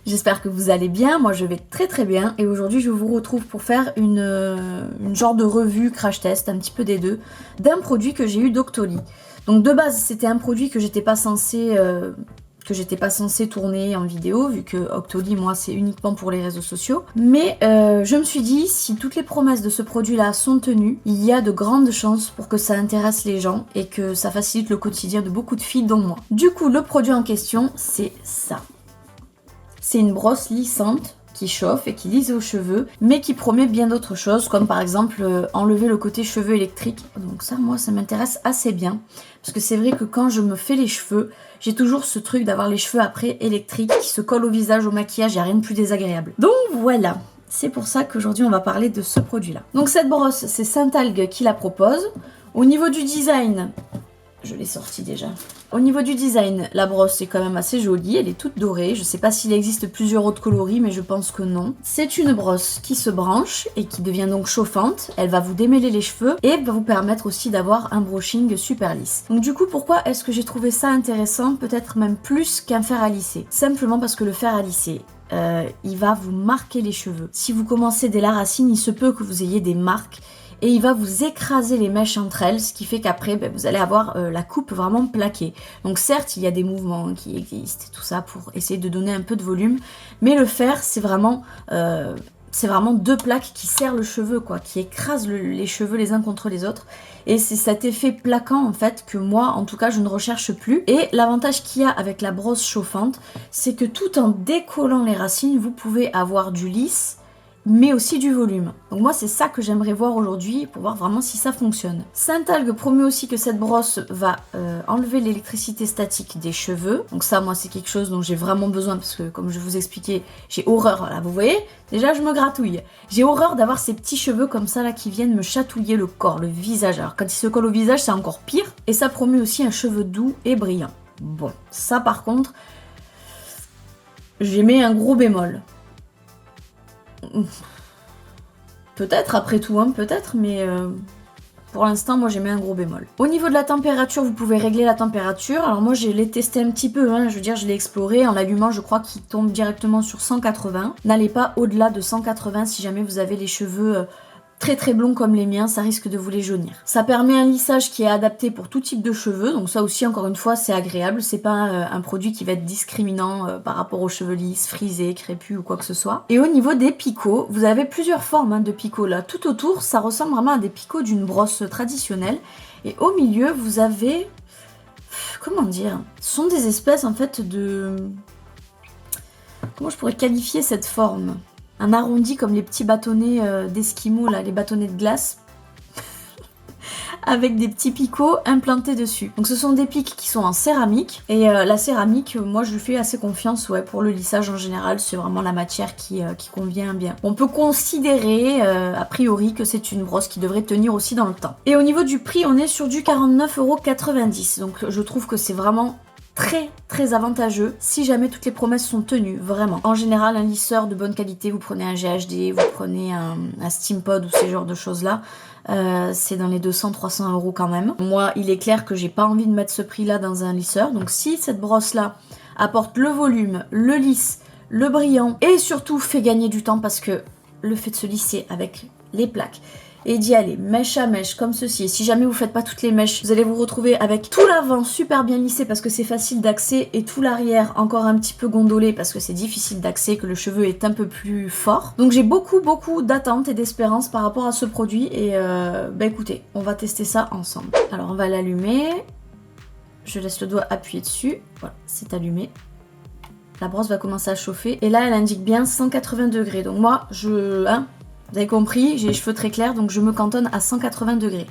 J'espère que vous allez bien, moi je vais très très bien et aujourd'hui je vous retrouve pour faire une genre de revue crash test, un petit peu des deux, d'un produit que j'ai eu d'Octoly. Donc de base c'était un produit que j'étais pas censée tourner en vidéo vu que Octoly moi c'est uniquement pour les réseaux sociaux. Mais je me suis dit si toutes les promesses de ce produit là sont tenues, il y a de grandes chances pour que ça intéresse les gens et que ça facilite le quotidien de beaucoup de filles dont moi. Du coup le produit en question c'est ça. C'est une brosse lissante qui chauffe et qui lisse aux cheveux, mais qui promet bien d'autres choses, comme par exemple enlever le côté cheveux électriques. Donc ça, moi, ça m'intéresse assez bien, parce que c'est vrai que quand je me fais les cheveux, j'ai toujours ce truc d'avoir les cheveux après électriques, qui se collent au visage, au maquillage, il n'y a rien de plus désagréable. Donc voilà, c'est pour ça qu'aujourd'hui on va parler de ce produit-là. Donc cette brosse, c'est Saint-Algue qui la propose. Au niveau du design, je l'ai sorti déjà. Au niveau du design, la brosse est quand même assez jolie, elle est toute dorée. Je sais pas s'il existe plusieurs autres coloris, mais je pense que non. C'est une brosse qui se branche et qui devient donc chauffante. Elle va vous démêler les cheveux et va vous permettre aussi d'avoir un brushing super lisse. Donc du coup, pourquoi est-ce que j'ai trouvé ça intéressant, peut-être même plus qu'un fer à lisser? Simplement parce que le fer à lisser, il va vous marquer les cheveux. Si vous commencez dès la racine, il se peut que vous ayez des marques et il va vous écraser les mèches entre elles, ce qui fait qu'après vous allez avoir la coupe vraiment plaquée. Donc certes il y a des mouvements qui existent et tout ça pour essayer de donner un peu de volume, mais le fer c'est vraiment deux plaques qui serrent le cheveu quoi, qui écrasent les cheveux les uns contre les autres. Et c'est cet effet plaquant en fait que moi en tout cas je ne recherche plus. Et l'avantage qu'il y a avec la brosse chauffante, c'est que tout en décollant les racines, vous pouvez avoir du lisse, mais aussi du volume. Donc moi c'est ça que j'aimerais voir aujourd'hui pour voir vraiment si ça fonctionne. Saint-Algue promet aussi que cette brosse va enlever l'électricité statique des cheveux. Donc ça moi c'est quelque chose dont j'ai vraiment besoin parce que comme je vous expliquais, j'ai horreur, voilà vous voyez, déjà je me gratouille. J'ai horreur d'avoir ces petits cheveux comme ça là qui viennent me chatouiller le corps, le visage. Alors quand ils se collent au visage c'est encore pire. Et ça promet aussi un cheveu doux et brillant. Bon, ça par contre, j'ai mis un gros bémol. Peut-être après tout, hein, peut-être, mais pour l'instant, moi j'ai mis un gros bémol. Au niveau de la température, vous pouvez régler la température. Alors moi je l'ai testé un petit peu, hein, je veux dire je l'ai exploré. En l'allumant, je crois qu'il tombe directement sur 180. N'allez pas au-delà de 180 si jamais vous avez les cheveux très très blonds comme les miens, ça risque de vous les jaunir. Ça permet un lissage qui est adapté pour tout type de cheveux, donc ça aussi encore une fois c'est agréable, c'est pas un produit qui va être discriminant par rapport aux cheveux lisses, frisés, crépus ou quoi que ce soit. Et au niveau des picots, vous avez plusieurs formes de picots là, tout autour ça ressemble vraiment à des picots d'une brosse traditionnelle, et au milieu vous avez, comment dire, ce sont des espèces en fait de... Comment je pourrais qualifier cette forme ? Un arrondi comme les petits bâtonnets d'esquimaux, là, les bâtonnets de glace, avec des petits picots implantés dessus. Donc ce sont des pics qui sont en céramique, et la céramique, moi je lui fais assez confiance, ouais, pour le lissage en général, c'est vraiment la matière qui convient bien. On peut considérer, a priori, que c'est une brosse qui devrait tenir aussi dans le temps. Et au niveau du prix, on est sur du 49,90 €, donc je trouve que c'est vraiment très très avantageux si jamais toutes les promesses sont tenues, vraiment. En général, un lisseur de bonne qualité, vous prenez un GHD, vous prenez un Steampod ou ces genres de choses là, c'est dans les 200-300 € quand même. Moi, il est clair que j'ai pas envie de mettre ce prix là dans un lisseur, donc si cette brosse là apporte le volume, le lisse, le brillant et surtout fait gagner du temps parce que le fait de se lisser avec les plaques et d'y aller mèche à mèche comme ceci, et si jamais vous faites pas toutes les mèches, vous allez vous retrouver avec tout l'avant super bien lissé parce que c'est facile d'accès et tout l'arrière encore un petit peu gondolé parce que c'est difficile d'accès, que le cheveu est un peu plus fort. Donc j'ai beaucoup d'attentes et d'espérance par rapport à ce produit, et bah écoutez, on va tester ça ensemble. Alors on va l'allumer, je laisse le doigt appuyer dessus, voilà, c'est allumé. La brosse va commencer à chauffer et là elle indique bien 180 degrés, donc moi vous avez compris, j'ai les cheveux très clairs, donc je me cantonne à 180 degrés.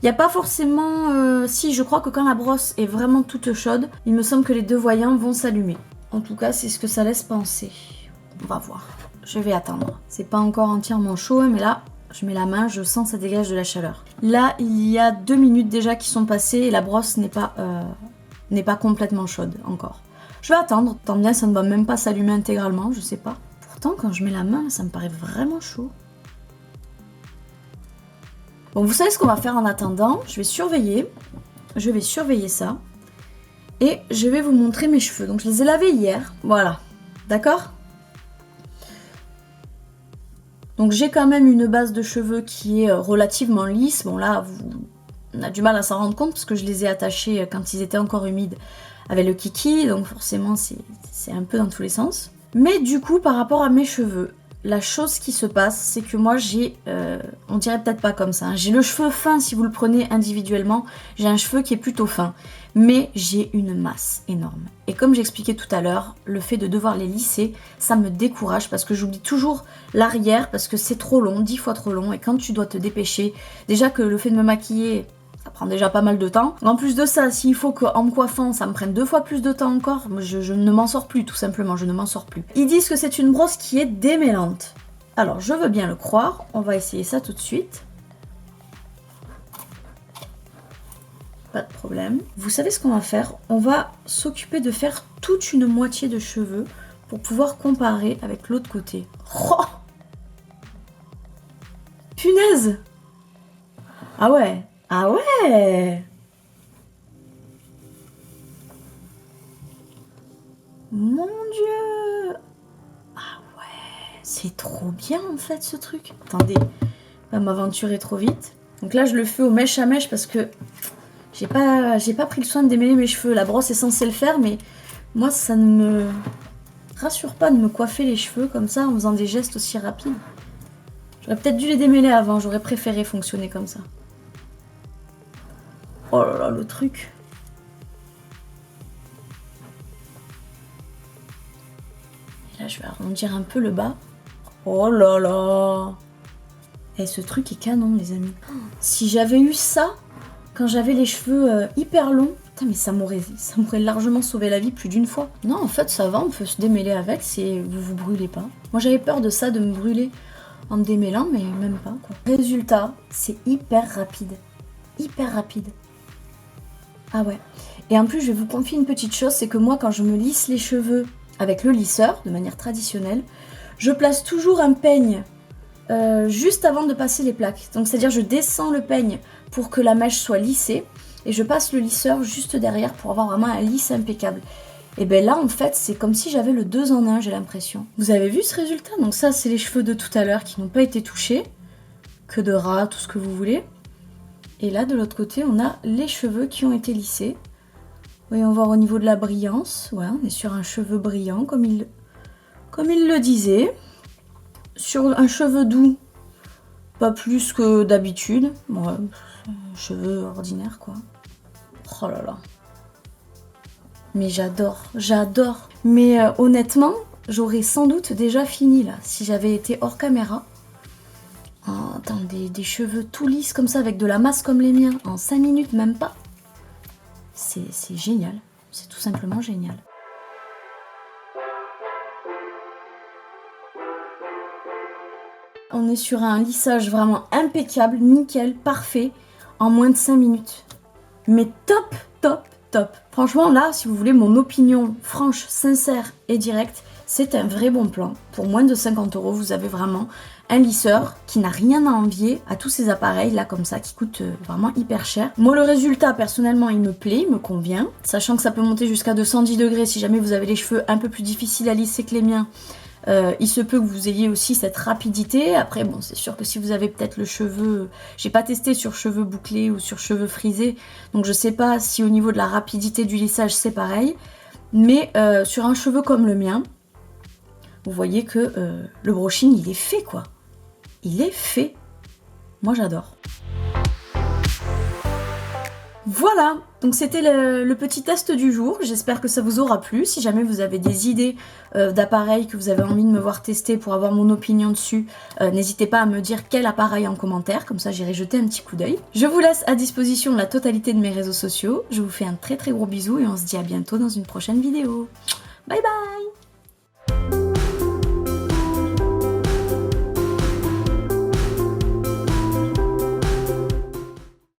Il n'y a pas forcément... si, je crois que quand la brosse est vraiment toute chaude, il me semble que les deux voyants vont s'allumer. En tout cas, c'est ce que ça laisse penser. On va voir. Je vais attendre. C'est pas encore entièrement chaud, mais là, je mets la main, je sens que ça dégage de la chaleur. Là, il y a 2 minutes déjà qui sont passées et la brosse n'est pas complètement chaude encore. Je vais attendre, tant bien ça ne va même pas s'allumer intégralement, je sais pas. Pourtant, quand je mets la main, ça me paraît vraiment chaud. Bon, vous savez ce qu'on va faire en attendant, je vais surveiller ça, et je vais vous montrer mes cheveux. Donc je les ai lavés hier, voilà, d'accord ? Donc j'ai quand même une base de cheveux qui est relativement lisse. Bon là, on a du mal à s'en rendre compte parce que je les ai attachés quand ils étaient encore humides avec le kiki, donc forcément c'est un peu dans tous les sens. Mais du coup, par rapport à mes cheveux, la chose qui se passe, c'est que moi j'ai, on dirait peut-être pas comme ça, hein, j'ai le cheveu fin si vous le prenez individuellement, j'ai un cheveu qui est plutôt fin, mais j'ai une masse énorme. Et comme j'expliquais tout à l'heure, le fait de devoir les lisser, ça me décourage parce que j'oublie toujours l'arrière parce que c'est trop long, 10 fois trop long, et quand tu dois te dépêcher, déjà que le fait de me maquiller, ça prend déjà pas mal de temps. En plus de ça, s'il faut qu'en me coiffant, ça me prenne 2 fois plus de temps encore, je ne m'en sors plus, tout simplement, je ne m'en sors plus. Ils disent que c'est une brosse qui est démêlante. Alors, je veux bien le croire, on va essayer ça tout de suite. Pas de problème. Vous savez ce qu'on va faire? On va s'occuper de faire toute une moitié de cheveux pour pouvoir comparer avec l'autre côté. Oh, punaise! Ah ouais! Ah ouais! Mon Dieu! Ah ouais! C'est trop bien en fait ce truc. Attendez, pas m'aventurer trop vite. Donc là je le fais au mèche à mèche parce que j'ai pas pris le soin de démêler mes cheveux. La brosse est censée le faire mais moi ça ne me rassure pas de me coiffer les cheveux comme ça en faisant des gestes aussi rapides. J'aurais peut-être dû les démêler avant, j'aurais préféré fonctionner comme ça. Oh là là, le truc. Et là, je vais arrondir un peu le bas. Oh là là. Et ce truc est canon, les amis. Si j'avais eu ça quand j'avais les cheveux hyper longs, putain, mais ça m'aurait largement sauvé la vie plus d'une fois. Non, en fait, ça va, on peut se démêler avec, vous vous brûlez pas. Moi, j'avais peur de ça, de me brûler en me démêlant, mais même pas, quoi. Résultat, c'est hyper rapide. Hyper rapide. Ah ouais. Et en plus, je vais vous confier une petite chose, c'est que moi, quand je me lisse les cheveux avec le lisseur, de manière traditionnelle, je place toujours un peigne juste avant de passer les plaques. Donc, c'est-à-dire, je descends le peigne pour que la mèche soit lissée, et je passe le lisseur juste derrière pour avoir vraiment un lisse impeccable. Et bien là, en fait, c'est comme si j'avais le 2 en 1, j'ai l'impression. Vous avez vu ce résultat? Donc ça, c'est les cheveux de tout à l'heure qui n'ont pas été touchés, que de ras, tout ce que vous voulez. Et là, de l'autre côté, on a les cheveux qui ont été lissés. Voyons voir au niveau de la brillance. Ouais, on est sur un cheveu brillant, comme il le disait. Sur un cheveu doux, pas plus que d'habitude. Ouais, un cheveu ordinaire, quoi. Oh là là. Mais j'adore, j'adore. Mais honnêtement, j'aurais sans doute déjà fini, là, si j'avais été hors caméra. Attends, des cheveux tout lisses comme ça, avec de la masse comme les miens, en 5 minutes, même pas. C'est génial. C'est tout simplement génial. On est sur un lissage vraiment impeccable, nickel, parfait, en moins de 5 minutes. Mais top, top, top. Franchement, là, si vous voulez mon opinion franche, sincère et directe, c'est un vrai bon plan. Pour moins de 50 €, vous avez vraiment un lisseur qui n'a rien à envier à tous ces appareils là comme ça qui coûtent vraiment hyper cher. Moi le résultat personnellement il me plaît, il me convient, sachant que ça peut monter jusqu'à 210 degrés si jamais vous avez les cheveux un peu plus difficiles à lisser que les miens. Il se peut que vous ayez aussi cette rapidité. Après bon, c'est sûr que si vous avez peut-être le cheveu, j'ai pas testé sur cheveux bouclés ou sur cheveux frisés, donc je sais pas si au niveau de la rapidité du lissage c'est pareil, mais sur un cheveu comme le mien, vous voyez que le brushing il est fait quoi. Il est fait. Moi j'adore. Voilà, donc c'était le petit test du jour. J'espère que ça vous aura plu. Si jamais vous avez des idées d'appareils que vous avez envie de me voir tester pour avoir mon opinion dessus, n'hésitez pas à me dire quel appareil en commentaire, comme ça j'irai jeter un petit coup d'œil. Je vous laisse à disposition la totalité de mes réseaux sociaux. Je vous fais un très très gros bisou et on se dit à bientôt dans une prochaine vidéo. Bye bye!